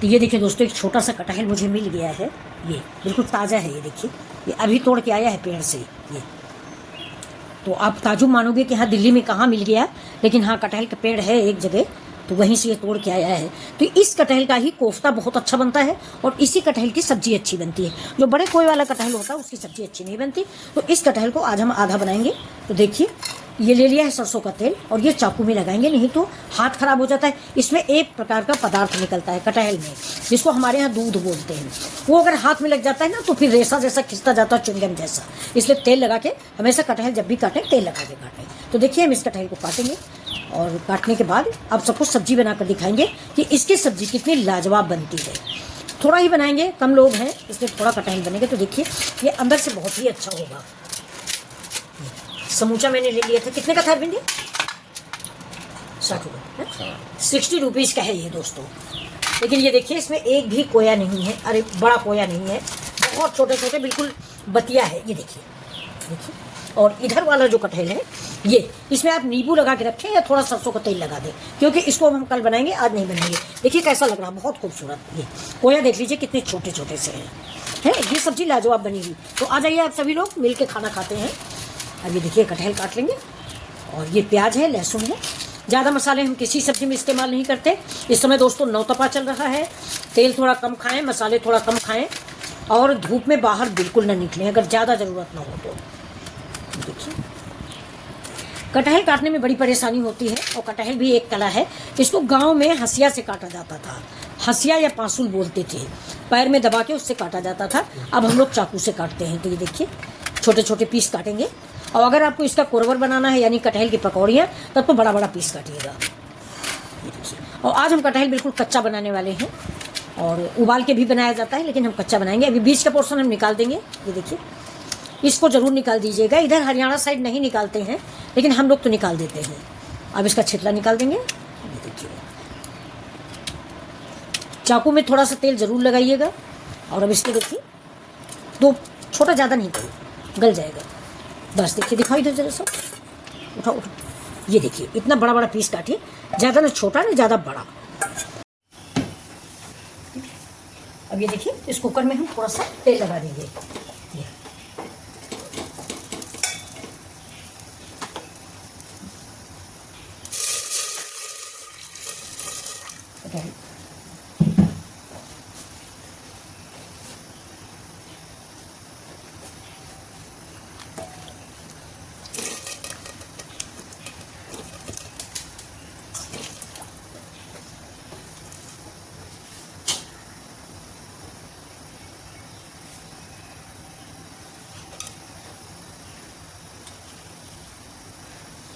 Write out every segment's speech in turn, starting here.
तो ये देखिए दोस्तों, एक छोटा सा कटहल मुझे मिल गया है। ये बिल्कुल ताज़ा है, ये देखिए, ये अभी तोड़ के आया है पेड़ से। ये तो आप ताजुब मानोगे कि हाँ दिल्ली में कहाँ मिल गया, लेकिन हाँ कटहल का पेड़ है एक जगह, तो वहीं से ये तोड़ के आया है। तो इस कटहल का ही कोफ्ता बहुत अच्छा बनता है और इसी कटहल की सब्जी अच्छी बनती है। जो बड़े कोई वाला कटहल होता है उसकी सब्जी अच्छी नहीं बनती। तो इस कटहल को आज हम आधा बनाएंगे। तो देखिए, ये ले लिया है सरसों का तेल और ये चाकू में लगाएंगे, नहीं तो हाथ खराब हो जाता है। इसमें एक प्रकार का पदार्थ निकलता है कटहल में, जिसको हमारे यहाँ दूध बोलते हैं। वो अगर हाथ में लग जाता है ना तो फिर रेसा जैसा खिंचता जाता है, च्युइंगम जैसा। इसलिए तेल लगा के हमेशा कटहल जब भी काटें तेल लगा के काटें। तो देखिए, हम इस कटहल को काटेंगे और काटने के बाद आप सबको सब्जी बनाकर दिखाएंगे कि इसकी सब्जी कितनी लाजवाब बनती है। थोड़ा ही बनाएंगे, कम लोग हैं इसलिए थोड़ा कटहल बनेगा। तो देखिए, ये अंदर से बहुत ही अच्छा होगा। समूचा मैंने ले लिया था, कितने का था भिंडी? 60 रुपये, 60 रुपीज़ का है ये दोस्तों। लेकिन ये देखिए, इसमें एक भी कोया नहीं है, अरे बड़ा कोया नहीं है, बहुत छोटे छोटे बिल्कुल बतिया है। ये देखिए, देखिए। और इधर वाला जो कटहल है ये, इसमें आप नींबू लगा के रखें या थोड़ा सरसों का तेल लगा दें, क्योंकि इसको हम कल बनाएंगे, आज नहीं बनाएंगे। देखिए कैसा लग रहा है, बहुत खूबसूरत। ये कोया देख लीजिए कितने छोटे छोटे से हैं। ये सब्जी लाजवाब बनेगी। तो आ जाइए आप सभी लोग मिल के खाना खाते हैं। अब ये देखिए, कटहल काट लेंगे और ये प्याज है, लहसुन है। ज़्यादा मसाले हम किसी सब्जी में इस्तेमाल नहीं करते। इस समय दोस्तों नौतपा चल रहा है, तेल थोड़ा कम खाएं, मसाले थोड़ा कम खाएं और धूप में बाहर बिल्कुल ना निकलें अगर ज़्यादा ज़रूरत ना हो तो। देखिए, कटहल काटने में बड़ी परेशानी होती है और कटहल भी एक कला है। इसको गांव में हंसिया से काटा जाता था, हंसिया या पासूल बोलते थे, पैर में दबा के उससे काटा जाता था। अब हम लोग चाकू से काटते हैं। तो ये देखिए, छोटे छोटे पीस काटेंगे। और अगर आपको इसका कोरवर बनाना है यानी कटहल की पकौड़ियाँ, तब तो बड़ा बड़ा पीस काटिएगा। ये देखिए, और आज हम कटहल बिल्कुल कच्चा बनाने वाले हैं और उबाल के भी बनाया जाता है, लेकिन हम कच्चा बनाएंगे। अभी बीच का पोर्शन हम निकाल देंगे। ये देखिए, इसको ज़रूर निकाल दीजिएगा। इधर हरियाणा साइड नहीं निकालते हैं, लेकिन हम लोग तो निकाल देते हैं। अब इसका छिलका निकाल देंगे। ये देखिए, चाकू में थोड़ा सा तेल ज़रूर लगाइएगा। और अब इसके देखिए, दो छोटा ज़्यादा नहीं करो, गल जाएगा। बस देखिए, दिखाओ इधर जरा सा, उठाओ उठाओ। ये देखिए, इतना बड़ा बड़ा पीस काटिए, ज़्यादा ना छोटा ना ज़्यादा बड़ा। अब ये देखिए, इस कुकर में हम थोड़ा सा तेल लगा देंगे।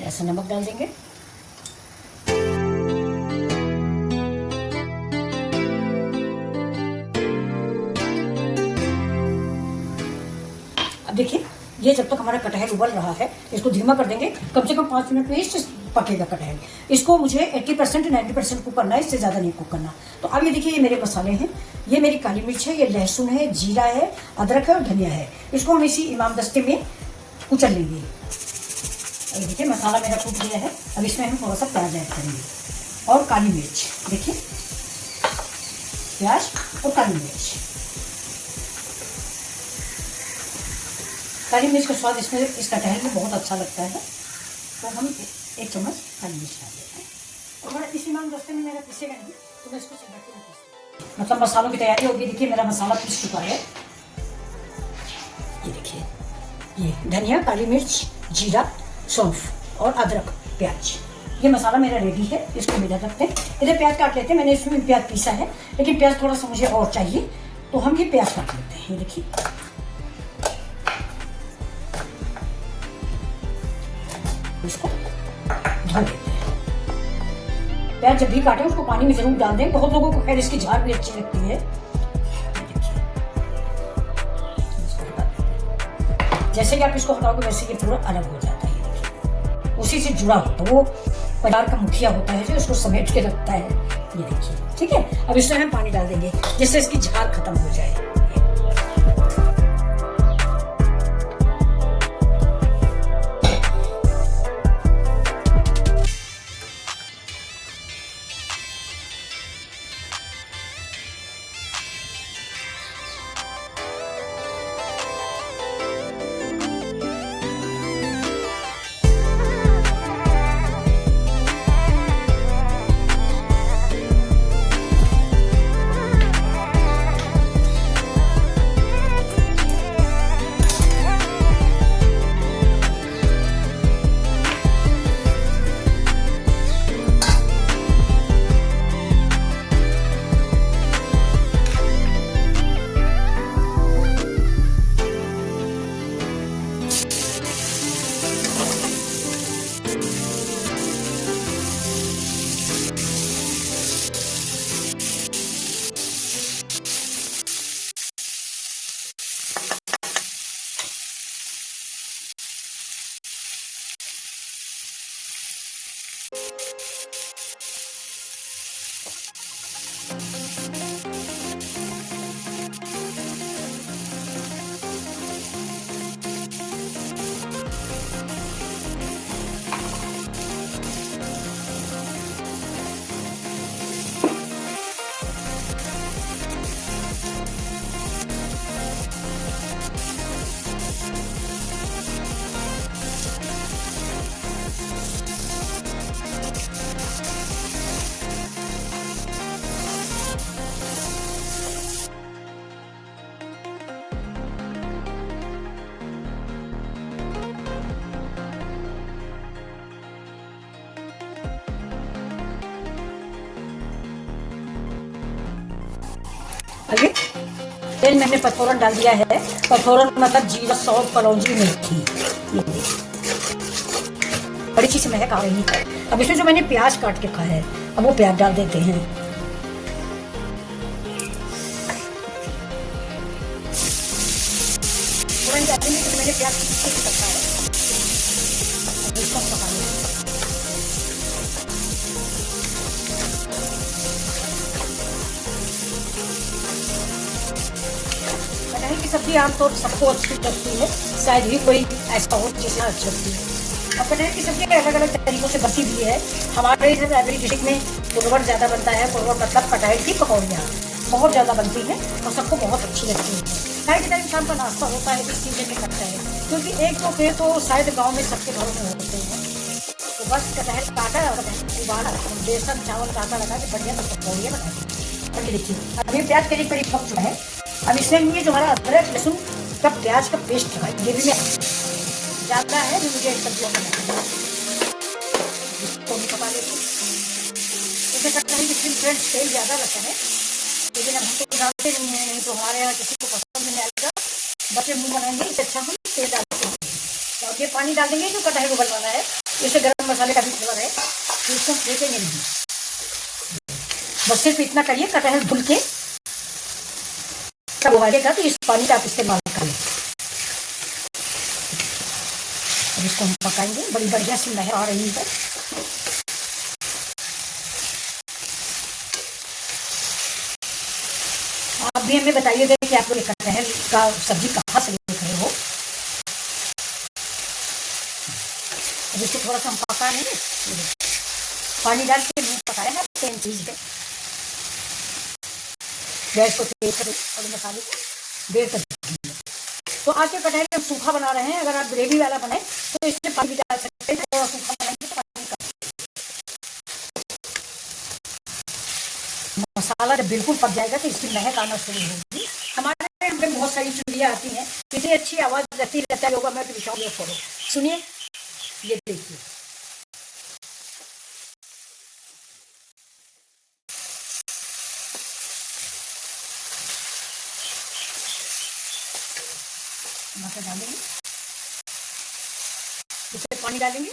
ऐसा नमक डाल देंगे। अब देखिए, ये जब तक हमारा कटहल उबल रहा है, इसको धीमा कर देंगे। कम से कम 5 मिनट में इससे पकेगा कटहल। इसको मुझे 80% 90% कुक करना है, इससे ज़्यादा नहीं कुक करना। तो अब ये देखिए, ये मेरे मसाले हैं। ये मेरी काली मिर्च है, ये लहसुन है, जीरा है, अदरक है और धनिया है। इसको हम इसी इमाम दस्ते में कुचल लेंगे। ये देखिए, मसाला मेरा कूट गया है। अब इसमें हम थोड़ा सा प्याज ऐड करेंगे और काली मिर्च। देखिए, प्याज और काली मिर्च। काली मिर्च का स्वाद इसमें इस कटहल में बहुत अच्छा लगता है, तो हम 1 चम्मच काली मिर्च डाल देते हैं। और इस इमाम दस्ते में मेरा पीसेगा नहीं, तो मैं इसको सिलबट्टे में पीस, मतलब मसालों की तैयारी होगी। देखिए, मेरा मसाला पीस चुका है। ये देखिए, ये धनिया, काली मिर्च, जीरा, सौंफ और अदरक, प्याज, ये मसाला मेरा रेडी है। इसको इधर रखते हैं। इधर प्याज काट लेते हैं। मैंने इसमें प्याज पीसा है, लेकिन प्याज थोड़ा सा मुझे और चाहिए, तो हम ये प्याज काट लेते हैं। ये देखिए, इसको धो लेते हैं। प्याज जब भी काटें उसको पानी में जरूर डाल दें। बहुत लोगों को खैर इसकी झाग भी अच्छी लगती है। जैसे कि आप इसको हटाओगे वैसे ये पूरा अलग हो जाता है। उसी से जुड़ा होता है, वो परिवार का मुखिया होता है जो इसको समेट के रखता है। ये देखिए, ठीक है। अब इसमें हम पानी डाल देंगे जिससे इसकी झाग खत्म हो जाए। आगे तेल मैंने पचफोरन डाल दिया है। पचफोरन मतलब जीरा, सौंफ, कलौंजी, मेथी, ये बड़ी अच्छी सी महक आ रही है। अब इसमें जो मैंने प्याज काट के खाया है, अब वो प्याज डाल देते हैं। डालेंगे तो मैंने प्याज रखा है, इसको पका लेंगे। कटहल की सब्जी आमतौर पर सबको अच्छी लगती है, शायद ही कोई ऐसा हो जिसे अच्छी लगती है। और कटहल की सब्जी अलग अलग तरीकों से बनती भी है। हमारे इधर रायबरेली डिस्ट्रिक्ट में पुरवर ज़्यादा बनता है। पुरवर मतलब कटहल की पकौड़ियाँ बहुत ज़्यादा बनती हैं और सबको बहुत अच्छी लगती है। चाय के टाइम शाम का नाश्ता होता है, इस चीज़ में करता है, क्योंकि एक दो पेड़ तो शायद गाँव में सबके घरों में होते हैं। तो बस कटहल काटा और कटहल उबाला, बेसन चावल का आटा लगा के बढ़िया से पकौड़ियाँ बनाई। और देखिए अभी प्याज करीब करीब पक चुका है। अब इसमें ये जो हमारा अदरक लहसुन का प्याज का पेस्ट है, ये भी मैं ज़्यादा है जो मुझे सब्जियों में इसको भी पका लेती हूँ। इसमें कटहल की फ्रेंड्स तेल ज़्यादा लगता है, लेकिन अब हमको डालते नहीं है, नहीं तो हमारे यहाँ किसी को पसंद नहीं आएगा, बच्चे मुँह बनाएंगे, इससे अच्छा हम तेल डालते हैं। तो अब ये पानी डाल देंगे जो कटहल को उबलवाना है। इससे गरम मसाले का भी फ्लेवर है, तो इसको देखेंगे नहीं। बस सिर्फ इतना करिए, कटहल धुल के तब उबालेगा तो इस पानी का आप इस्तेमाल करें। अब इसको हम पकाएंगे, बड़ी बढ़िया सी महक आ रही है। आप भी हमें बताइएगा कि आप लोग कटहल का सब्जी कहाँ से देख रहे हो। अब इसको थोड़ा सा हम पका लेंगे, पानी डाल के नहीं पकाया है, सेम चीज़ है। गैस को तेज करें और मसाले को देर तक। तो आज के कटहल हम सूखा बना रहे हैं। अगर आप ग्रेवी वाला बनाए तो इसमें पानी भी डाल सकते हैं, थोड़ा सूखा बनाएंगे तो पानी का मसाला जब बिल्कुल पक जाएगा तो इसकी महक आना शुरू होगी। हमारे यहाँ पे बहुत सारी चूड़ियाँ आती हैं, कितनी अच्छी आवाज़ रहता है होगा। मैं तो विश्वास करो, सुनिए, ये देखिए मसाला डालेंगे, इसमें पानी डालेंगे।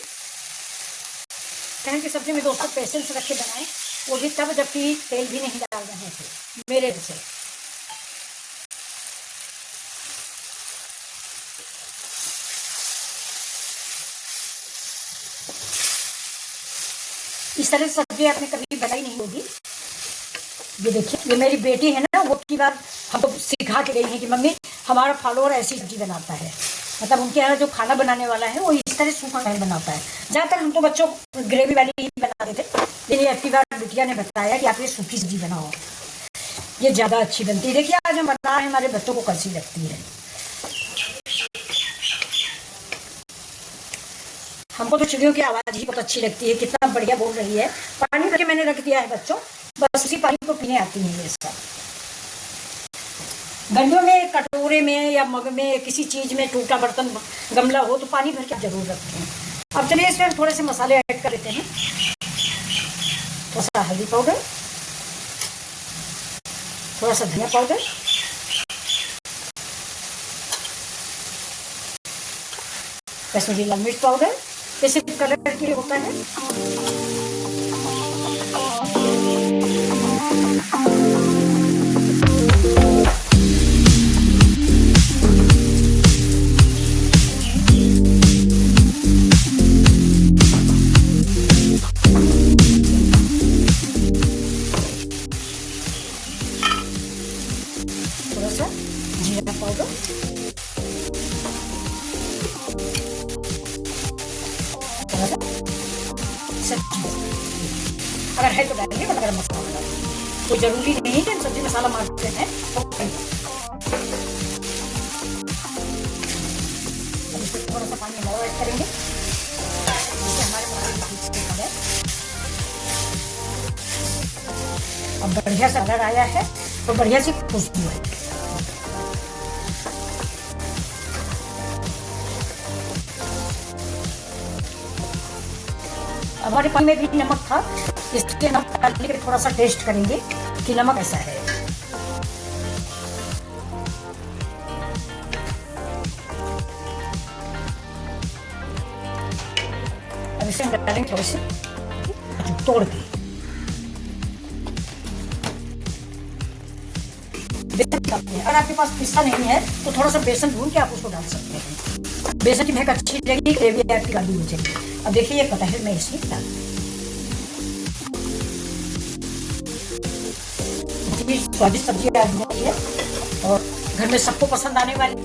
कटहल की सब्जी में दोस्तों पेशेंस रख के बनाएं, वो भी तब जबकि तेल भी नहीं डाल रहे थे मेरे से। इस तरह से सब्जी आपने कभी बनाई नहीं होगी। ये देखिए, ये मेरी बेटी है ना, वो की बार हमको सिखा के गई है कि मम्मी हमारा फॉलोअर ऐसी सब्जी बनाता है। मतलब उनके यहाँ जो खाना बनाने वाला है वो इस तरह सूखा कटहल बनाता है। ज़्यादातर हम तो बच्चों ग्रेवी वाली ही बनाते थे, लेकिन अब की बार बिटिया ने बताया कि आप ये सूखी सब्जी बनाओ, ये ज़्यादा अच्छी बनती है। देखिए आज हम बना रहे हैं, हमारे बच्चों को कैसी लगती है। हमको तो चिड़ियों की आवाज़ ही बहुत अच्छी लगती है, कितना बढ़िया बोल रही है। पानी भर के मैंने रख दिया है बच्चों, बस उसी पानी को पीने आती हैं ये सब। गंडों में, कटोरे में या मग में, किसी चीज़ में, टूटा बर्तन गमला हो तो पानी भर के जरूर रखते हैं। अब चलिए इसमें थोड़े से मसाले ऐड कर देते हैं। थोड़ा सा हल्दी पाउडर, थोड़ा सा धनिया पाउडर, कसूरी लाल मिर्च पाउडर, ये सिर्फ कलर के लिए होता है। अगर है तो डालेंगे, वरना गरम मसाला डालेंगे। तो जरूरी नहीं कि हम सब्जी मसाला मारते हैं तो अब इसमें थोड़ा सा पानी और ऐड करेंगे, जिससे हमारे मसाले ठीक से पक जाए। अब बढ़िया से कलर आया है तो बढ़िया सी खुशबू है। हमारे पानी में भी नमक था, इसलिए नमक डालने के थोड़ा सा टेस्ट करेंगे कि नमक कैसा है। अब इसे हम डालेंगे थोड़े से तोड़ के। अगर आपके पास पिस्ता नहीं है तो थोड़ा सा बेसन भून के आप उसको डाल सकते हैं। बेसन की महक अच्छी लगेगी, ग्रेवी आपकी गाढ़ी हो जाएगी। अब देखिए ये कटहल मैं इसमें डाल, स्वादिष्ट सब्जी आज है और घर में सबको पसंद आने वाली।